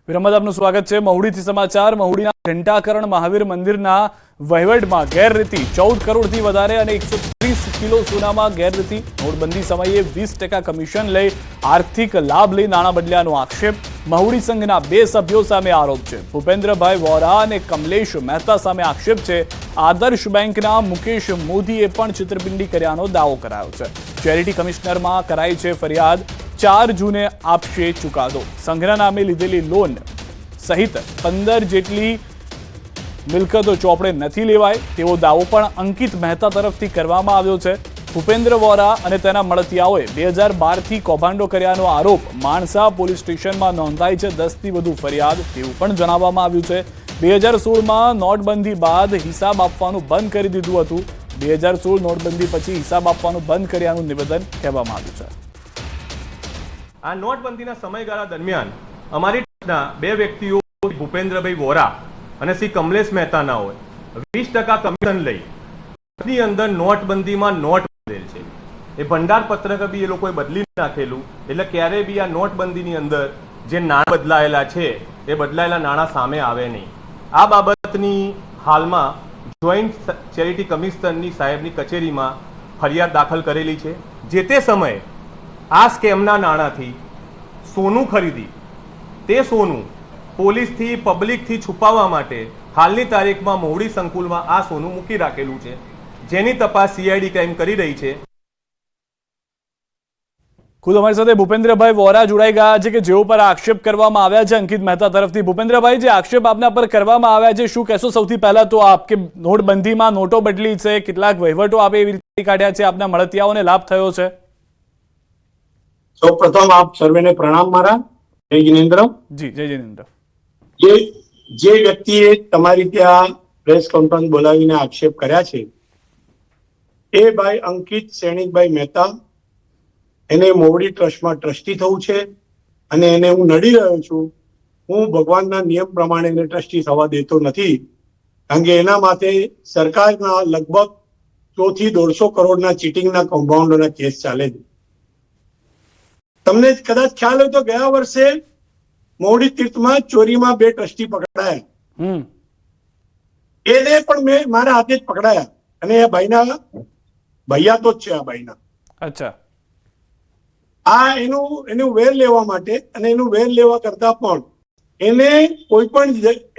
વિરમદ આપનું સ્વાગત છે। મહુડીથી સમાચાર। મહુડીના ઘંટાકરણ મહાવીર મંદિરના વહીવટમાં ગેરરીતિ, 14 કરોડથી વધારે અને 130 કિલો સોનામાં ગેરરીતિ, નોટબંધી સમયે 20% કમિશન લઈ આર્થિક લાભ લઈ નાણાં બદલ્યાનો આક્ષેપ। મહુડી સંઘના 2 સભ્યો સામે આરોપ છે। ભૂપેન્દ્રભાઈ વોરા અને કમલેશ મહેતા સામે આક્ષેપ છે। આદર્શ બેંકના મુકેશ મોદીએ પણ છેતરપિંડી કર્યાનો દાવો કરાયો છે। ચેરિટી કમિશનરમાં કરાઈ છે ફરિયાદ। 4 જૂને આપશે ચુકાદો। સંઘના નામે લીધેલી લોન સહિત 15 જેટલી મિલકતો ચોપડે નથી લેવાય તેવો દાવો પણ અંકિત મહેતા તરફથી કરવામાં આવ્યો છે। ભૂપેન્દ્ર વોરા અને તેના મળતિયાઓએ 2012થી કૌભાંડો કર્યાનો આરોપ માણસા પોલીસ સ્ટેશનમાં નોંધાઈ છે। 10થી વધુ ફરિયાદ તેવું પણ જણાવવામાં આવ્યું છે। 2016માં નોટબંધી બાદ હિસાબ આપવાનું બંધ કરી દીધું હતું। 2016 નોટબંધી પછી હિસાબ આપવાનું બંધ કર્યાનું નિવેદન કહેવામાં આવ્યું છે। આ નોટબંધીના સમયગાળા દરમિયાન અમારી ટીમના 2 વ્યક્તિઓ ભૂપેન્દ્રભાઈ વોરા અને શ્રી કમલેશ મહેતાના હોય 20% કમિશન લઈ ની અંદર નોટબંધીમાં નોટ બદલેલ છે। એ ભંડાર પત્રક બી એ લોકોએ બદલી નાખેલું, એટલે ક્યારેય બી આ નોટબંધીની અંદર જે નાણાં બદલાયેલા છે એ બદલાયેલા નાણાં સામે આવે નહીં। આ બાબતની હાલમાં જોઈન્ટ ચેરિટી કમિશનરની સાહેબની કચેરીમાં ફરિયાદ દાખલ કરેલી છે। જે તે સમયે આ સ્કેમના નાણાંથી સોનું ખરીદી તે સોનું પોલીસથી પબ્લિકથી છુપાવવા માટે હાલની તારીખમાં મહુડી સંકુલમાં આ સોનું મૂકી રાખેલું છે, જેની તપાસ સીઆઈડી ક્રાઇમ કરી રહી છે। ખુદ અમારી સાથે ભૂપેન્દ્રભાઈ વોરા જોડાઈ ગયા છે કે જેઓ પર આક્ષેપ કરવામાં આવ્યા છે અંકિત મહેતા તરફથી। ભૂપેન્દ્રભાઈ, જે આક્ષેપ આપના પર કરવામાં આવ્યા છે શું કહેશો? સૌથી પહેલા તો આપ કે નોટબંધીમાં નોટો બદલી છે, કેટલાક વહીવટો આપે એવી રીતે કાઢ્યા છે, આપના મળતિયાઓને લાભ થયો છે? સૌપ્રથમ આપ સર્વેને પ્રણામ મારા। જય જિનેન્દ્ર। જી, જય જિનેન્દ્ર। જે વ્યક્તિએ તમારી ત્યાં પ્રેસ કોન્ફરન્સ બોલાવીને આક્ષેપ કર્યા છે એ ભાઈ અંકિત સૈનિકભાઈ મહેતા, એને મોવડી ટ્રસ્ટમાં ટ્રસ્ટી થવું છે અને એને હું નડી રહ્યો છું। હું ભગવાનના નિયમ પ્રમાણે એને ટ્રસ્ટી થવા દેતો નથી, કારણ કે એના માટે સરકારના લગભગ 100 થી 150 કરોડના ચીટિંગના કૌભાંડોના કેસ ચાલે છે। તમને કદાચ ખ્યાલ હોય તો ગયા વર્ષે મોવડી તીર્થમાં ચોરીમાં 2 ટ્રસ્ટી પકડાયા। એને પણ મેં મારા હાથે જ પકડાયા અને એ ભાઈના ભૈયાતો જ છે આ ભાઈના। અચ્છા। આ એનું વેર લેવા માટે અને એનું વેર લેવા કરતા પણ એને કોઈ પણ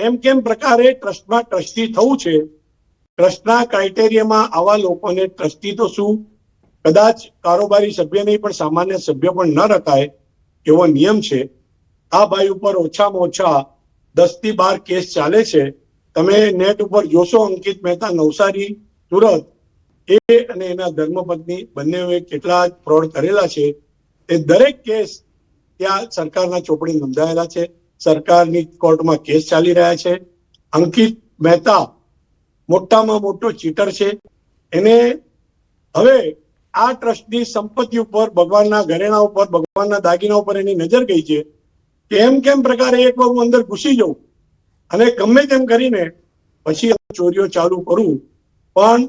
એમ કેમ પ્રકારે ટ્રસ્ટમાં ટ્રસ્ટી થવું છે। ટ્રસ્ટના ક્રાઇટેરિયામાં આવા લોકોને ટ્રસ્ટી તો શું, કદાચ કારોબારી સભ્ય નહીં પણ સામાન્ય સભ્ય પણ ન રખાય એવો નિયમ છે। આ ભાઈ ઉપર ઓછામાં ઓછા 10 થી 12 કેસ ચાલે છે। તમે નેટ ઉપર જોશો, અંકિત મહેતા નવસારી, સુરત, એ અને એના ધર્મપત્ની બંનેએ કેટલા ફ્રોડ કરેલા છે। એ દરેક કેસ ત્યાં સરકારના ચોપડી નોંધાયેલા છે, સરકારની કોર્ટમાં કેસ ચાલી રહ્યા છે। અંકિત મહેતા મોટામાં મોટો ચીટર છે। એને હવે આ ટ્રસ્ટની સંપત્તિ ઉપર, ભગવાનના ઘરેણા ઉપર, ભગવાનના દાગીના ઉપર એની નજર ગઈ છે કે એમ કેમ પ્રકારે એકવાર હું અંદર ઘૂસી જાઉં અને ગમે તેમ કરીને પછી ચોરીઓ ચાલુ કરું, પણ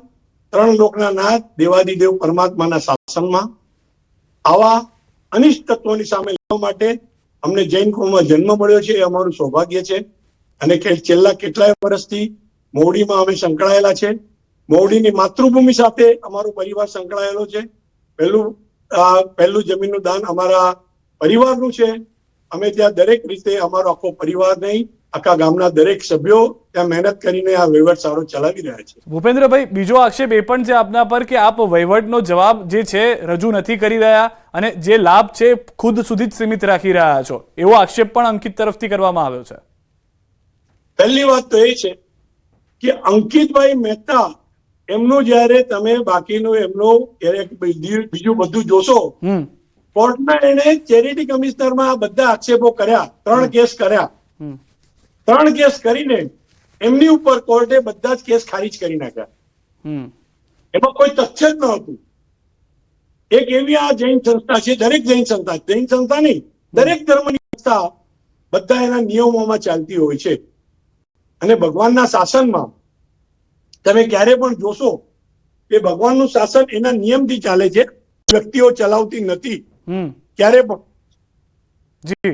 3 લોકના નાથ દેવાદિદેવ પરમાત્માના શાસનમાં આવા અનિષ્ટ તત્વોની સામે લડવા માટે અમને જૈન કુળમાં જન્મ મળ્યો છે, એ અમારું સૌભાગ્ય છે। અને છેલ્લા કેટલાય વર્ષથી મોવડીમાં અમે સંકળાયેલા છે। મોવડીની માતૃભૂમિ સાથે અમારો પરિવાર સંકળાયેલો છે। પહેલું જમીનનું દાન અમારા પરિવારનું છે। અમે ત્યાં દરેક રીતે અમારો આખો પરિવાર નહીં, આખા ગામના દરેક સભ્યો ત્યાં મહેનત કરીને આ વહીવટ સારો ચલાવી રહ્યા છે। ભૂપેન્દ્રભાઈ, બીજો આક્ષેપ એ પણ છે આપના પર કે આપ વહીવટનો જવાબ જે છે રજૂ નથી કરી રહ્યા અને જે લાભ છે ખુદ સુધી જ સીમિત રાખી રહ્યા છો, એવો આક્ષેપ પણ અંકિત તરફથી કરવામાં આવ્યો છે। પહેલી વાત તો એ છે કે અંકિતભાઈ મહેતા એમનું જયારે તમે બાકીનું એમનું બીજું બધું જોશો, કોર્ટમાં એને ચેરિટી કમિશનરમાં આ બધા આક્ષેપો કર્યા, 3 કેસ કર્યા। 3 કેસ કરીને એમની ઉપર કોર્ટે બધા જ કેસ ખારીજ કરી નાખ્યા। એમાં કોઈ તથ્ય જ ન હતું। એક એવી આ જૈન સંસ્થા છે, દરેક જૈન સંસ્થા નહીં, દરેક ધર્મની સંસ્થા બધા એના નિયમોમાં ચાલતી હોય છે। અને ભગવાનના શાસનમાં તમે ક્યારે પણ જોશો કે ભગવાનનું શાસન એના નિયમથી ચાલે છે, વ્યક્તિઓ ચલાવતી નથી ક્યારે પણ। જી,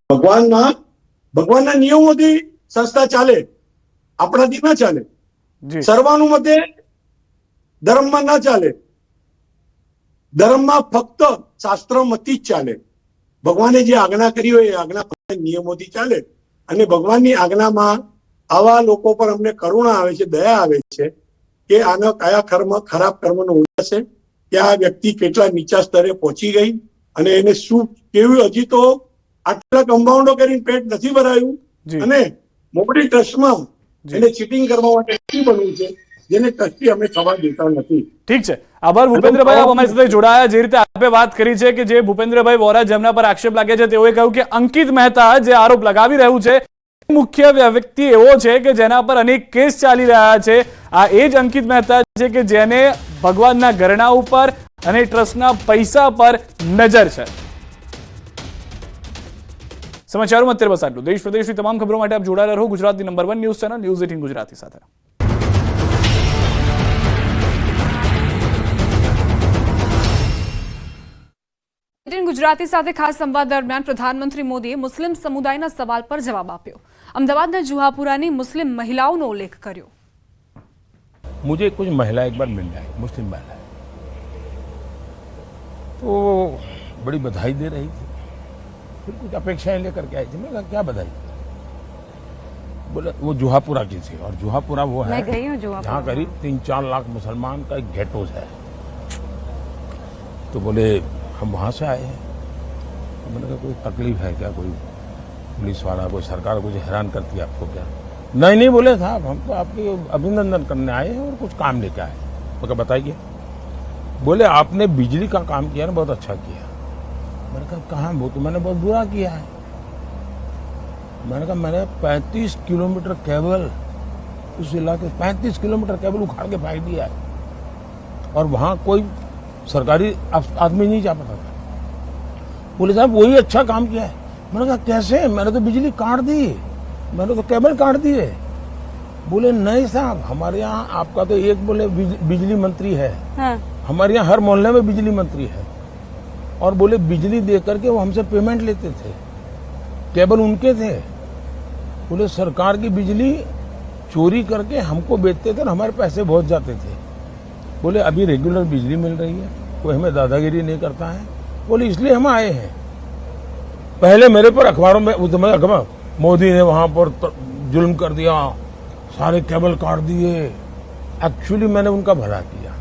ભગવાનના નિયમોથી સંસ્થા ચાલે, આપણાથી ના ચાલે. જી સર્વાનુમતે ધર્મમાં ના ચાલે. ધર્મમાં ફક્ત શાસ્ત્રમતી જ ચાલે. ભગવાને જે આજ્ઞા કરી હોય એ આજ્ઞા નિયમોથી ચાલે. અને ભગવાનની આજ્ઞામાં આવા લોકો પર અમને કરુણા આવે છે, દયા આવે છે કે આના કયા ખરાબ કર્મનો ઉદય છે, કે આ વ્યક્તિ કેટલા નીચા સ્તરે પહોંચી ગઈ અને એને શું કેવું, હજી તો આટલા કમ્પાઉન્ડો કરીને પેટ નથી ભરાયું અને મોટી ટ્રસ્ટમાં એને ચીટિંગ કરવા માટે બનવું છે, જેને ટ્રસ્ટી અમે થવા દેતા નથી. ઠીક છે, આભાર ભૂપેન્દ્રભાઈ, આપ અમારી સાથે જોડાયા. જે રીતે આપે વાત કરી છે કે જે ભૂપેન્દ્રભાઈ વોરા જેમના પર આક્ષેપ લાગે છે, તેઓએ કહ્યું કે અંકિત મહેતા જે આરોપ લગાવી રહ્યું છે મુખ્ય વ્યક્તિ એવો છે કે જેના પર અનેક કેસ ચાલી રહ્યા છે. આ એ જ અંકિત મહેતા છે કે જેને ભગવાનના ઘરેણા ઉપર અને ટ્રસ્ટના પૈસા પર નજર છે. સમાચારોમાં અત્યારે બસ આટલું. દેશ પ્રદેશની તમામ ખબરો માટે આપ જોડાયેલા રહો ગુજરાતની number 1 news channel news 18 Gujarati સાથે. ગુજરાતી સાથે ખાસ સંવાદ દરમિયાન પ્રધાનમંત્રી મોદીએ મુસ્લિમ સમુદાયના સવાલ પર જવાબ આપ્યો. અમદાવાદના જુહાપુરાની મુસ્લિમ મહિલાઓનો ઉલ્લેખ કર્યો. मुझे कुछ महिला एक बार मिल गई, मुस्लिम महिला, तो बड़ी बधाई दे रही थी, फिर कुछ अपेक्षाएं लेकर के आई थी. मैं कहा क्या बधाई? बोले वो जुहापुरा की थी, और जुहापुरा वो है जहाँ करीब 3-4 लाख मुसलमान का एक गेट हाउस है. तो बोले हम वहाँ से आए हैं. तो मैंने कहा कोई तकलीफ है क्या, कोई पुलिस वाला, कोई सरकार कुछ हैरान करती है आपको क्या? नहीं बोले साहब, हम तो आपके अभिनंदन करने आए हैं और कुछ काम लेके आए. मैं कहा बताइए. बोले आपने बिजली का काम किया ना, बहुत अच्छा किया. मैंने कहा कहाँ? वो तो मैंने बहुत बुरा किया है. मैंने कहा मैंने 35 किलोमीटर केबल उस इलाके 35 किलोमीटर केबल उखाड़ के फेंक दिया है, और वहाँ कोई सरकारी आदमी नहीं जा पाता था. बोले साहब वही अच्छा काम किया है. मैंने कहा कैसे? मैंने तो बिजली काट दी, मैंने तो केबल काट दिए. बोले नहीं साहब, हमारे यहाँ आपका तो एक बोले बिजली मंत्री है. हाँ. हमारे यहाँ हर मोहल्ले में बिजली मंत्री है, और बोले बिजली दे करके वो हमसे पेमेंट लेते थे, केबल उनके थे. बोले सरकार की बिजली चोरी करके हमको बेचते थे और हमारे पैसे बहुत जाते थे. बोले अभी रेगुलर बिजली मिल रही है, कोई हमें दादागिरी नहीं करता है. बोले इसलिए हम आए हैं. पहले मेरे पर अखबारों में अखबार मोदी ने वहां पर जुल्म कर दिया, सारे केबल काट दिए. एक्चुअली मैंने उनका भला किया.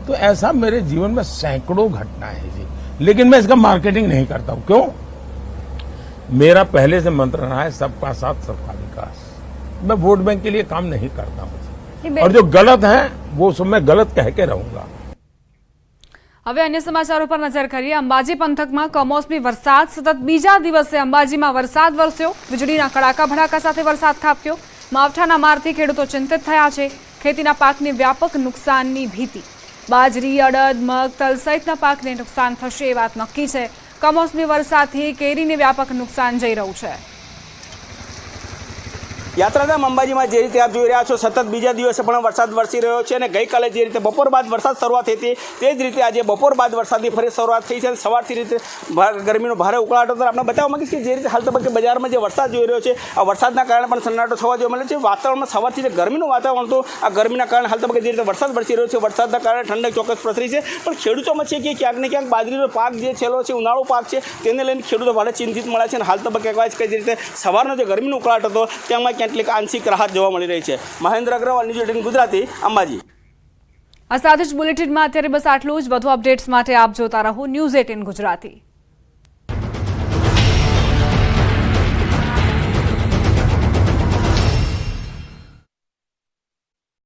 तो ऐसा मेरे जीवन में सैकड़ों घटनाएं हैं जी, लेकिन मैं इसका मार्केटिंग नहीं करता हूं. क्यों? मेरा पहले से मंत्र रहा है सबका साथ सबका विकास. मैं वोट बैंक के लिए काम नहीं करता हूं, और जो गलत है वो सब मैं गलत कह के रहूंगा. હવે અન્ય સમાચારો પર નજર કરીએ. અંબાજી પંથકમાં કમોસમી વરસાદ. સતત બીજા દિવસે અંબાજીમાં વરસાદ વરસ્યો. વીજળીના કડાકા ભડાકા સાથે વરસાદ ખાબક્યો. માવઠાના મારથી ખેડૂતો ચિંતિત થયા છે. ખેતીના પાકને વ્યાપક નુકસાનની ભીતિ. બાજરી, અડદ, મગ, તલ સહિતના પાકને નુકસાન થશે એ વાત નક્કી છે. કમોસમી વરસાદથી કેરીને વ્યાપક નુકસાન જઈ રહ્યું છે. યાત્રાધામ અંબાજીમાં જે રીતે આપ જોઈ રહ્યા છો, સતત બીજા દિવસે પણ વરસાદ વરસી રહ્યો છે. અને ગઈકાલે જે રીતે બપોર બાદ વરસાદ શરૂઆત થઈ હતી, તે જ રીતે આજે બપોર બાદ વરસાદની ફરી શરૂઆત થઈ છે. અને સવારથી રીતે ગરમીનો ભારે ઉકળાટ હતો. આપણે બતાવવા માંગીશ કે જે રીતે હાલ તબક્કે બજારમાં જે વરસાદ જોઈ રહ્યો છે, આ વરસાદના કારણે પણ સન્નાટો થવા જોવા મળે છે. વાતાવરણમાં સવારથી જે ગરમીનું વાતાવરણ હતું, આ ગરમીના કારણે હાલ તબક્કે જે રીતે વરસાદ વરસી રહ્યો છે, વરસાદના કારણે ઠંડક ચોક્કસ પ્રસરી છે. પણ ખેડૂતોમાં છે કે ક્યાંક ને ક્યાંક બાજરીનો પાક જે છેલ્લો છે, ઉનાળુ પાક છે, તેને લઈને ખેડૂતો ભારે ચિંતિત મળ્યા છે. અને હાલ તબક્કે કહેવાય છે કે જે રીતે સવારનો જે ગરમીનો ઉકળાટ હતો, તેમાં કેટલીક આંશિક રાહત જોવા મળી રહી છે. મહેન્દ્ર અગ્રવાલ, ન્યૂઝ 18 ગુજરાતી, અંબાજી. આ સાથે જ બુલેટિનમાં અત્યારે બસ આટલું જ. વધુ અપડેટ્સ માટે આપ જોતા રહો ન્યૂઝ 18 ગુજરાતી.